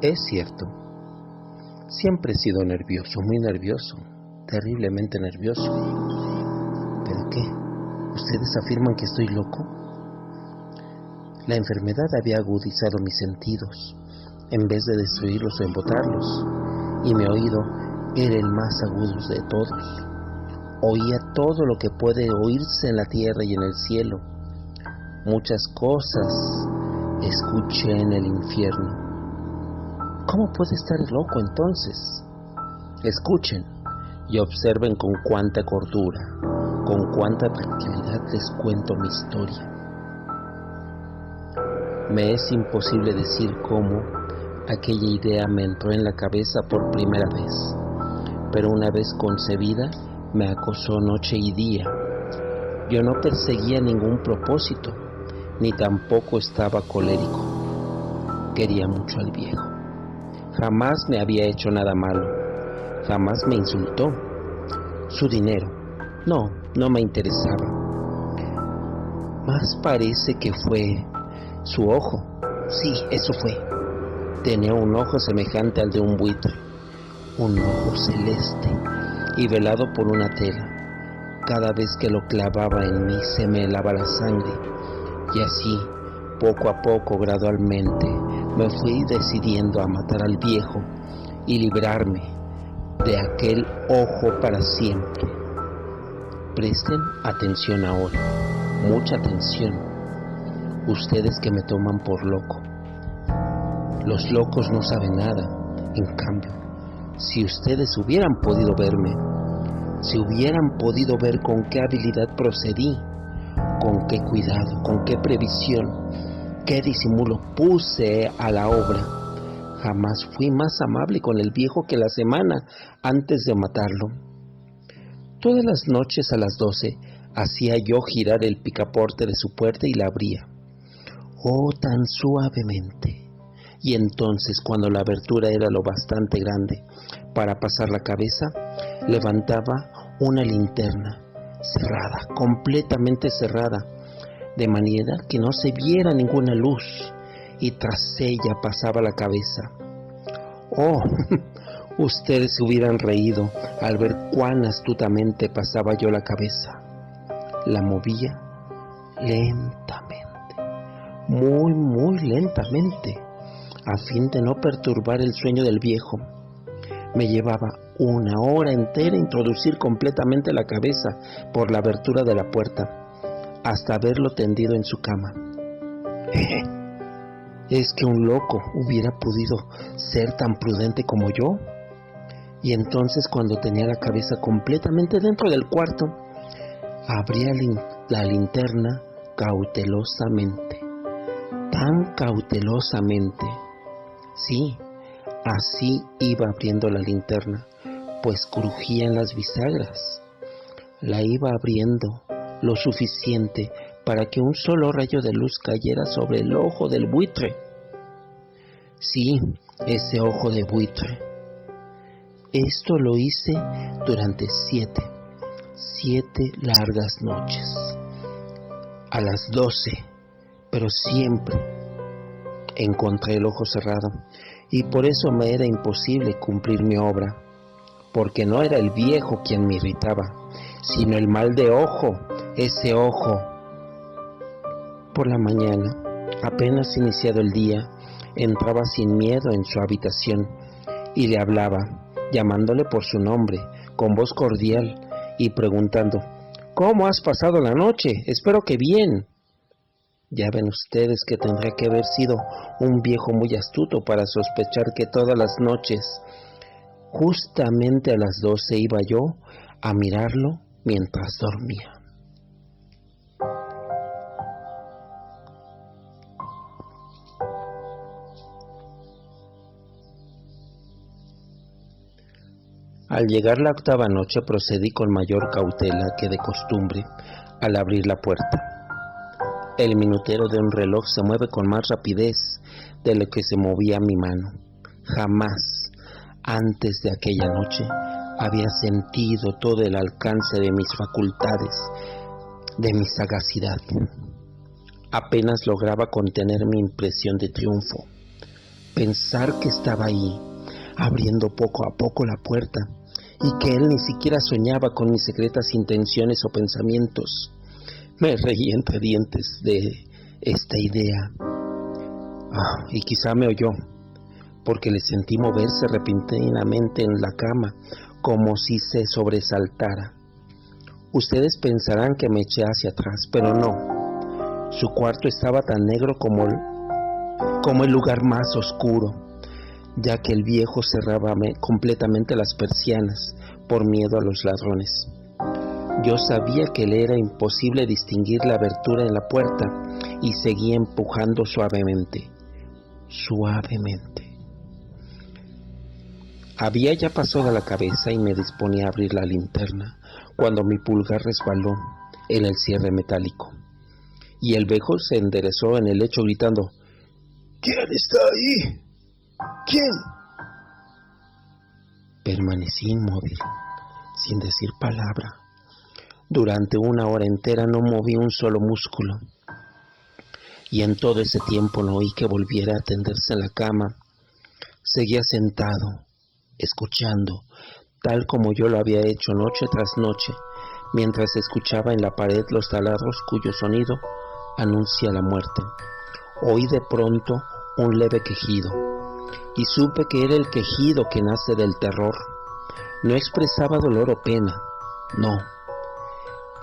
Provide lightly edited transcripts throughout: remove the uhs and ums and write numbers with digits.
Es cierto, siempre he sido nervioso, muy nervioso, terriblemente nervioso. ¿Pero qué? ¿Ustedes afirman que estoy loco? La enfermedad había agudizado mis sentidos, en vez de destruirlos o embotarlos, y mi oído era el más agudo de todos. Oía todo lo que puede oírse en la tierra y en el cielo. Muchas cosas escuché en el infierno. ¿Cómo puede estar loco entonces? Escuchen y observen con cuánta cordura, con cuánta tranquilidad les cuento mi historia. Me es imposible decir cómo aquella idea me entró en la cabeza por primera vez, pero una vez concebida me acosó noche y día. Yo no perseguía ningún propósito, ni tampoco estaba colérico. Quería mucho al viejo. Jamás me había hecho nada malo, jamás me insultó. Su dinero, no me interesaba. Más parece que fue su ojo. Sí, eso fue. Tenía un ojo semejante al de un buitre, un ojo celeste y velado por una tela. Cada vez que lo clavaba en mí se me helaba la sangre, y así, poco a poco, gradualmente, me fui decidiendo a matar al viejo y librarme de aquel ojo para siempre. Presten atención ahora, mucha atención, ustedes que me toman por loco. Los locos no saben nada. En cambio, si ustedes hubieran podido verme, si hubieran podido ver con qué habilidad procedí, con qué cuidado, con qué previsión, qué disimulo puse a la obra, jamás fui más amable con el viejo que la semana antes de matarlo. Todas las noches a las 12 hacía yo girar el picaporte de su puerta y la abría. Oh, tan suavemente. Y entonces, cuando la abertura era lo bastante grande para pasar la cabeza, levantaba una linterna cerrada, completamente cerrada, de manera que no se viera ninguna luz, y tras ella pasaba la cabeza. Oh, ustedes se hubieran reído al ver cuán astutamente pasaba yo la cabeza. La movía lentamente, muy lentamente, a fin de no perturbar el sueño del viejo. Me llevaba una hora entera introducir completamente la cabeza por la abertura de la puerta, hasta verlo tendido en su cama. ¿Es que un loco hubiera podido ser tan prudente como yo? Y entonces, cuando tenía la cabeza completamente dentro del cuarto, abría la linterna cautelosamente, tan cautelosamente. Sí, así iba abriendo la linterna, pues crujían las bisagras. La iba abriendo lo suficiente para que un solo rayo de luz cayera sobre el ojo del buitre. Sí, ese ojo de buitre. Esto lo hice durante 7 largas noches. A las 12, pero siempre encontré el ojo cerrado, y por eso me era imposible cumplir mi obra, porque no era el viejo quien me irritaba, sino el mal de ojo, ese ojo. Por la mañana, apenas iniciado el día, entraba sin miedo en su habitación y le hablaba, llamándole por su nombre, con voz cordial, y preguntando: ¿cómo has pasado la noche? Espero que bien. Ya ven ustedes que tendría que haber sido un viejo muy astuto para sospechar que todas las noches, justamente a las 12, iba yo a mirarlo mientras dormía. Al llegar la 8ª noche, procedí con mayor cautela que de costumbre al abrir la puerta. El minutero de un reloj se mueve con más rapidez de lo que se movía mi mano. Jamás, antes de aquella noche, había sentido todo el alcance de mis facultades, de mi sagacidad. Apenas lograba contener mi impresión de triunfo. Pensar que estaba ahí, abriendo poco a poco la puerta, y que él ni siquiera soñaba con mis secretas intenciones o pensamientos. Me reí entre dientes de esta idea. Y quizá me oyó, porque le sentí moverse repentinamente en la cama, como si se sobresaltara. Ustedes pensarán que me eché hacia atrás, pero no. Su cuarto estaba tan negro como el lugar más oscuro, ya que el viejo cerraba completamente las persianas por miedo a los ladrones. Yo sabía que le era imposible distinguir la abertura en la puerta y seguía empujando suavemente. Había ya pasado la cabeza y me disponía a abrir la linterna cuando mi pulgar resbaló en el cierre metálico y el viejo se enderezó en el lecho gritando: ¿Quién está ahí? ¿Quién? Permanecí inmóvil, sin decir palabra. Durante 1 hora entera no moví un solo músculo, y en todo ese tiempo no oí que volviera a tenderse en la cama. Seguía sentado, escuchando, tal como yo lo había hecho noche tras noche, mientras escuchaba en la pared los taladros cuyo sonido anuncia la muerte. Oí de pronto un leve quejido, y supe que era el quejido que nace del terror. No expresaba dolor o pena, no.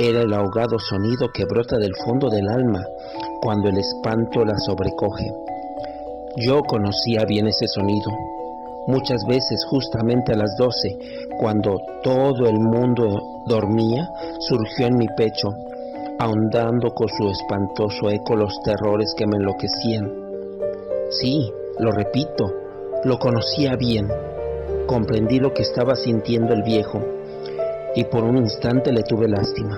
Era el ahogado sonido que brota del fondo del alma cuando el espanto la sobrecoge. Yo conocía bien ese sonido. Muchas veces, justamente a las 12, cuando todo el mundo dormía, surgió en mi pecho, ahondando con su espantoso eco los terrores que me enloquecían. Sí, lo repito, lo conocía bien. Comprendí lo que estaba sintiendo el viejo, y por un instante le tuve lástima.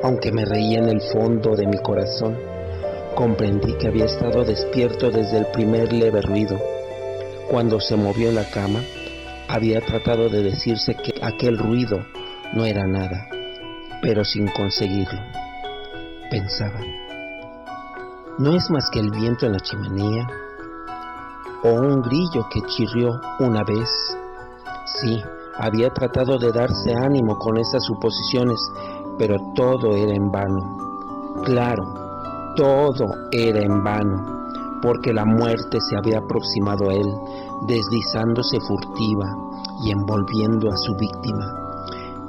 Aunque me reía en el fondo de mi corazón, comprendí que había estado despierto desde el primer leve ruido. Cuando se movió en la cama, había tratado de decirse que aquel ruido no era nada, pero sin conseguirlo. Pensaba, ¿no es más que el viento en la chimenea? ¿O un grillo que chirrió una vez? Sí, había tratado de darse ánimo con esas suposiciones, pero todo era en vano. Claro, todo era en vano, porque la muerte se había aproximado a él, deslizándose furtiva y envolviendo a su víctima,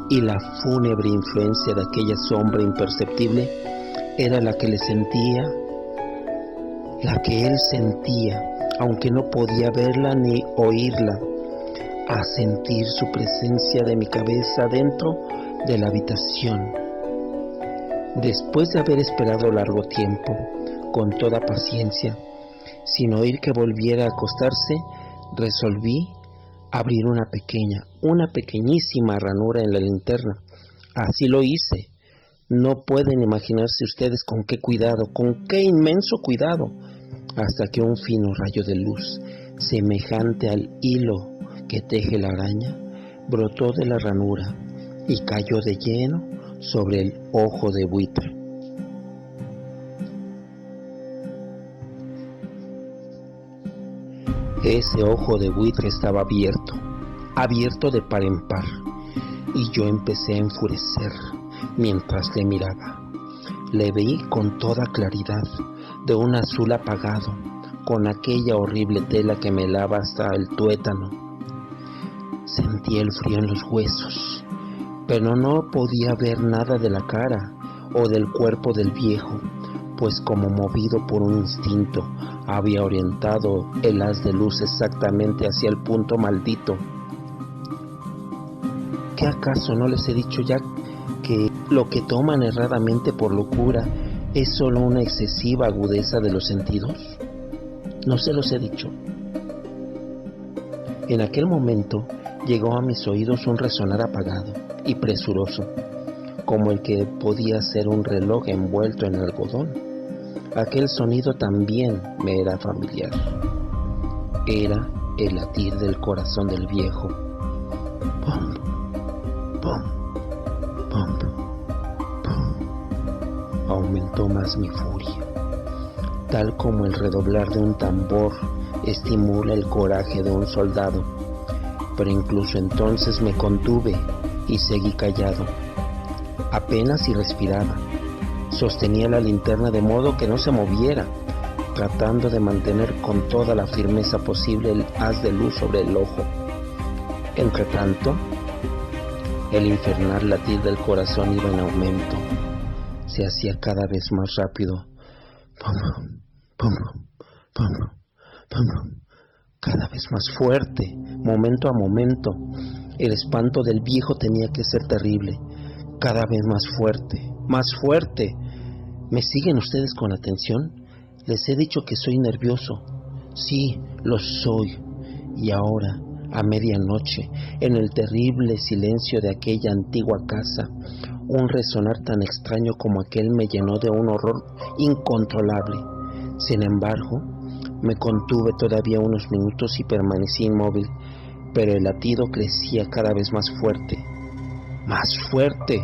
y la fúnebre influencia de aquella sombra imperceptible era la que él sentía, aunque no podía verla ni oírla, a sentir su presencia de mi cabeza dentro de la habitación. Después de haber esperado largo tiempo, con toda paciencia, sin oír que volviera a acostarse, resolví abrir una pequeñísima ranura en la linterna. Así lo hice. No pueden imaginarse ustedes con qué cuidado, con qué inmenso cuidado, hasta que un fino rayo de luz, semejante al hilo que teje la araña, brotó de la ranura y cayó de lleno sobre el ojo de buitre. Ese ojo de buitre estaba abierto de par en par, y yo empecé a enfurecer mientras le miraba. Le vi con toda claridad, de un azul apagado, con aquella horrible tela que me helaba hasta el tuétano. Sentí el frío en los huesos, pero no podía ver nada de la cara o del cuerpo del viejo, pues como movido por un instinto, había orientado el haz de luz exactamente hacia el punto maldito. ¿Qué acaso no les he dicho ya que lo que toman erradamente por locura es solo una excesiva agudeza de los sentidos? ¿No se los he dicho? En aquel momento llegó a mis oídos un resonar apagado y presuroso, como el que podía ser un reloj envuelto en algodón. Aquel sonido también me era familiar. Era el latir del corazón del viejo. Pum, pum, pum, pum. Aumentó más mi furia, tal como el redoblar de un tambor estimula el coraje de un soldado, pero incluso entonces me contuve y seguí callado. Apenas si respiraba. Sostenía la linterna de modo que no se moviera, tratando de mantener con toda la firmeza posible el haz de luz sobre el ojo. Entretanto, el infernal latir del corazón iba en aumento. Se hacía cada vez más rápido. Pum, pum, pum, pum, cada vez más fuerte, momento a momento. El espanto del viejo tenía que ser terrible. Cada vez más fuerte, más fuerte. ¿Me siguen ustedes con atención? Les he dicho que soy nervioso. Sí, lo soy. Y ahora, a medianoche, en el terrible silencio de aquella antigua casa, un resonar tan extraño como aquel me llenó de un horror incontrolable. Sin embargo, me contuve todavía unos minutos y permanecí inmóvil, pero el latido crecía cada vez más fuerte. ¡Más fuerte!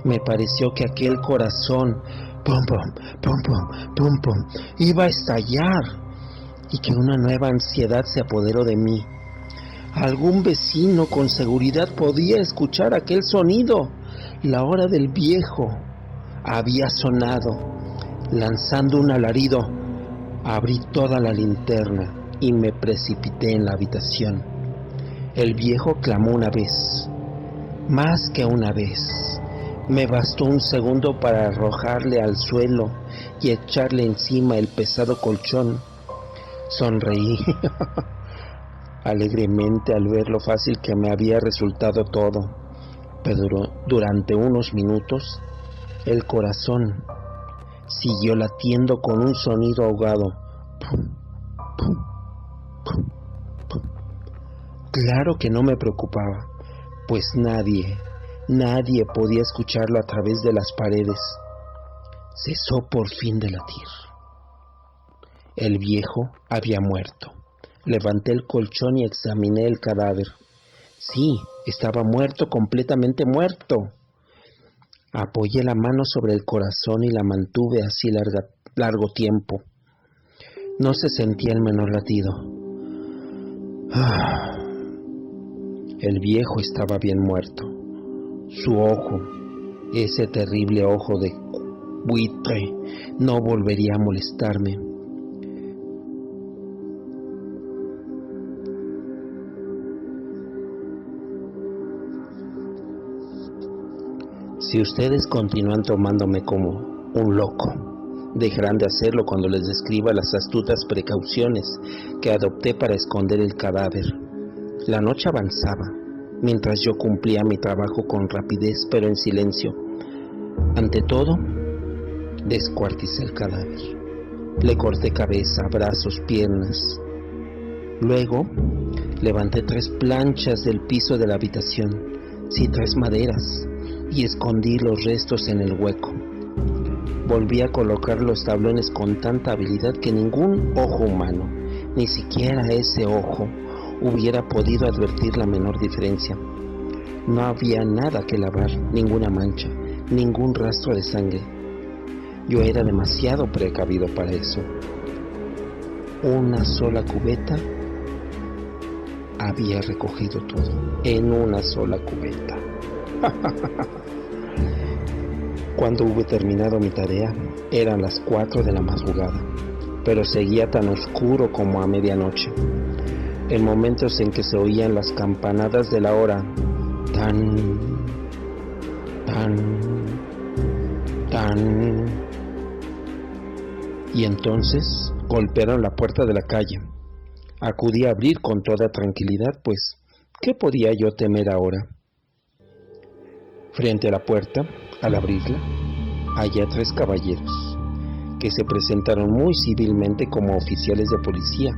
Me pareció que aquel corazón, pum, pum, pum, pum, pum, pum, iba a estallar, y que una nueva ansiedad se apoderó de mí. Algún vecino con seguridad podía escuchar aquel sonido. La hora del viejo había sonado. Lanzando un alarido, abrí toda la linterna y me precipité en la habitación. El viejo clamó una vez, más que una vez. Me bastó un segundo para arrojarle al suelo y echarle encima el pesado colchón. Sonreí alegremente al ver lo fácil que me había resultado todo, pero durante unos minutos el corazón siguió latiendo con un sonido ahogado. Pum, pum, pum, pum. Claro que no me preocupaba, pues nadie podía escucharlo a través de las paredes. Cesó por fin de latir. El viejo había muerto. Levanté el colchón y examiné el cadáver. Sí, estaba muerto, completamente muerto. Apoyé la mano sobre el corazón y la mantuve así largo tiempo. No se sentía el menor latido. El viejo estaba bien muerto. Su ojo, ese terrible ojo de buitre, no volvería a molestarme. Si ustedes continúan tomándome como un loco, dejarán de hacerlo cuando les describa las astutas precauciones que adopté para esconder el cadáver. La noche avanzaba, mientras yo cumplía mi trabajo con rapidez pero en silencio. Ante todo, descuarticé el cadáver. Le corté cabeza, brazos, piernas. Luego, levanté 3 planchas del piso de la habitación, 3 maderas, y escondí los restos en el hueco. Volví a colocar los tablones con tanta habilidad que ningún ojo humano, ni siquiera ese ojo, hubiera podido advertir la menor diferencia. No había nada que lavar, ninguna mancha, ningún rastro de sangre. Yo era demasiado precavido para eso. Una sola cubeta había recogido todo, en una sola cubeta. Cuando hube terminado mi tarea, eran las 4 de la madrugada, pero seguía tan oscuro como a medianoche. En momentos en que se oían las campanadas de la hora, tan, tan, tan, y entonces golpearon la puerta de la calle. Acudí a abrir con toda tranquilidad, pues, ¿qué podía yo temer ahora? Frente a la puerta, al abrirla, hallé a 3 caballeros, que se presentaron muy civilmente como oficiales de policía.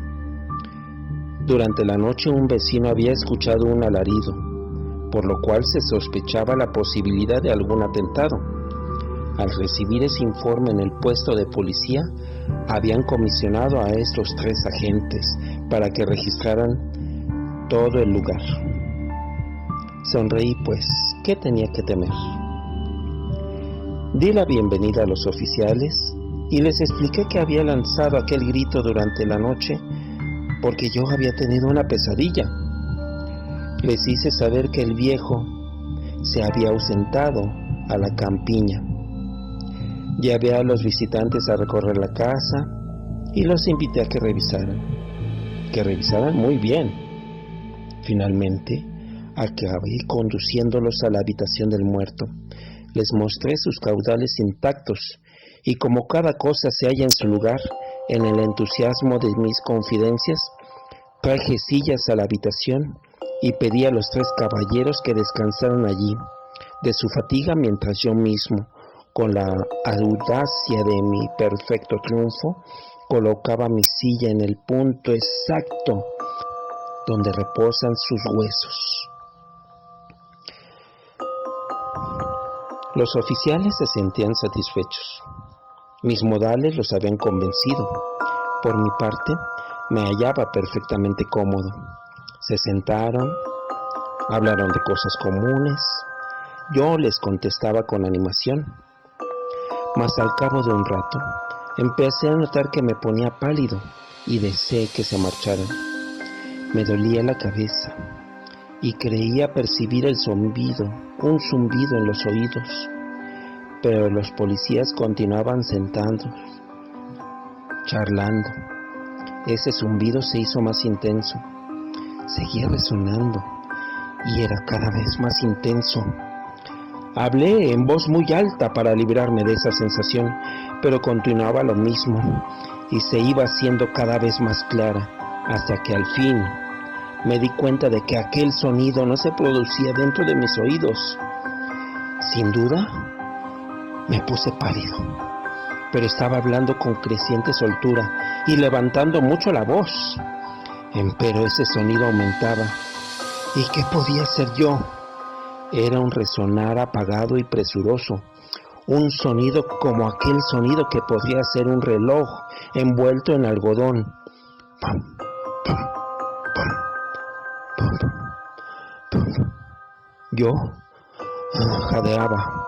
Durante la noche un vecino había escuchado un alarido, por lo cual se sospechaba la posibilidad de algún atentado. Al recibir ese informe en el puesto de policía, habían comisionado a estos 3 agentes para que registraran todo el lugar. Sonreí, pues, ¿qué tenía que temer? Di la bienvenida a los oficiales y les expliqué que había lanzado aquel grito durante la noche porque yo había tenido una pesadilla. Les hice saber que el viejo se había ausentado a la campiña. Llevé a los visitantes a recorrer la casa y los invité a que revisaran muy bien. Finalmente, acabé conduciéndolos a la habitación del muerto. Les mostré sus caudales intactos y como cada cosa se halla en su lugar, en el entusiasmo de mis confidencias, traje sillas a la habitación y pedí a los 3 caballeros que descansaran allí de su fatiga mientras yo mismo, con la audacia de mi perfecto triunfo, colocaba mi silla en el punto exacto donde reposan sus huesos. Los oficiales se sentían satisfechos. Mis modales los habían convencido. Por mi parte, me hallaba perfectamente cómodo. Se sentaron, hablaron de cosas comunes. Yo les contestaba con animación. Mas al cabo de un rato, empecé a notar que me ponía pálido y deseé que se marcharan. Me dolía la cabeza y creía percibir un zumbido en los oídos, pero los policías continuaban sentados, charlando. Ese zumbido se hizo más intenso, seguía resonando y era cada vez más intenso. Hablé en voz muy alta para librarme de esa sensación, pero continuaba lo mismo y se iba haciendo cada vez más clara, hasta que al fin me di cuenta de que aquel sonido no se producía dentro de mis oídos. Sin duda, me puse pálido, pero estaba hablando con creciente soltura y levantando mucho la voz. Empero ese sonido aumentaba. ¿Y qué podía ser yo? Era un resonar apagado y presuroso, un sonido como aquel sonido que podría ser un reloj envuelto en algodón. Pum, pum, pum, pum, pum, pum. Yo jadeaba,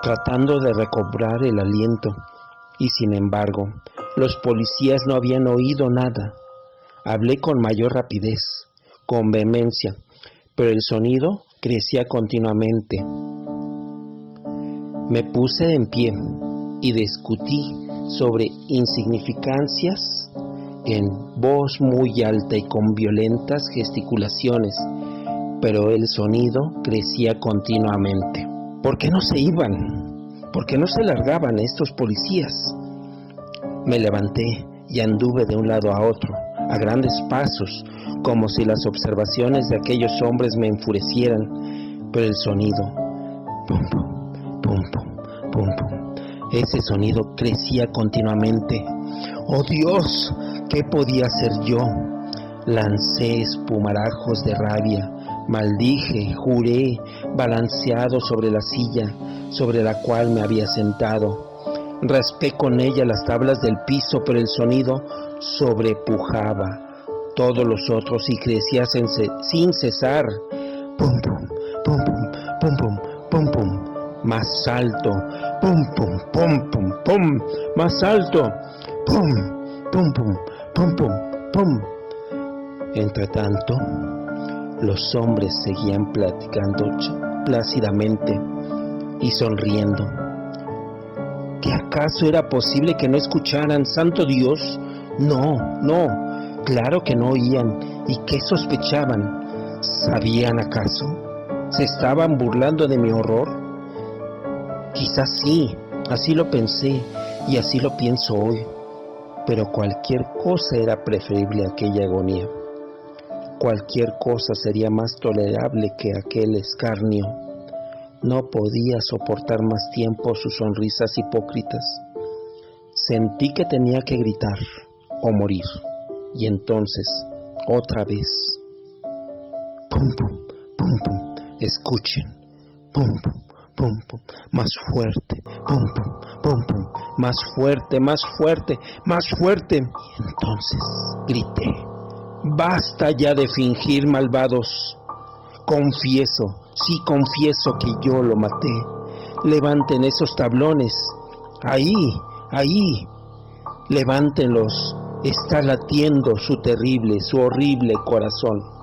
tratando de recobrar el aliento, y sin embargo, los policías no habían oído nada. Hablé con mayor rapidez, con vehemencia, pero el sonido crecía continuamente. Me puse en pie y discutí sobre insignificancias en voz muy alta y con violentas gesticulaciones, pero el sonido crecía continuamente. ¿Por qué no se iban? ¿Por qué no se largaban estos policías? Me levanté y anduve de un lado a otro, a grandes pasos, como si las observaciones de aquellos hombres me enfurecieran, pero el sonido, pum, pum, pum, pum, pum, pum, ese sonido crecía continuamente. ¡Oh Dios! ¿Qué podía hacer yo? Lancé espumarajos de rabia, maldije, juré, balanceado sobre la silla sobre la cual me había sentado. Raspé con ella las tablas del piso, pero el sonido sobrepujaba todos los otros y crecía sin cesar. Pum, pum, pum, pum, pum, pum, pum, pum. Más alto. Pum, pum, pum, pum, pum. Más alto. Pum, pum, pum, pum, pum, pum. Entretanto, los hombres seguían platicando plácidamente y sonriendo. ¿Qué acaso era posible que no escucharan? ¡Santo Dios! No, claro que no oían. ¿Y qué sospechaban? ¿Sabían acaso? ¿Se estaban burlando de mi horror? Quizás sí, así lo pensé y así lo pienso hoy. Pero cualquier cosa era preferible a aquella agonía. Cualquier cosa sería más tolerable que aquel escarnio. No podía soportar más tiempo sus sonrisas hipócritas. Sentí que tenía que gritar o morir. Y entonces, otra vez. Pum, pum, pum, pum. Escuchen. Pum, pum, pum, pum. Más fuerte. Pum, pum, pum, pum. Más fuerte, más fuerte, más fuerte. Y entonces grité. Basta ya de fingir, malvados. Confieso, sí confieso que yo lo maté. Levanten esos tablones. Ahí. Levántenlos. está latiendo su terrible, su horrible corazón.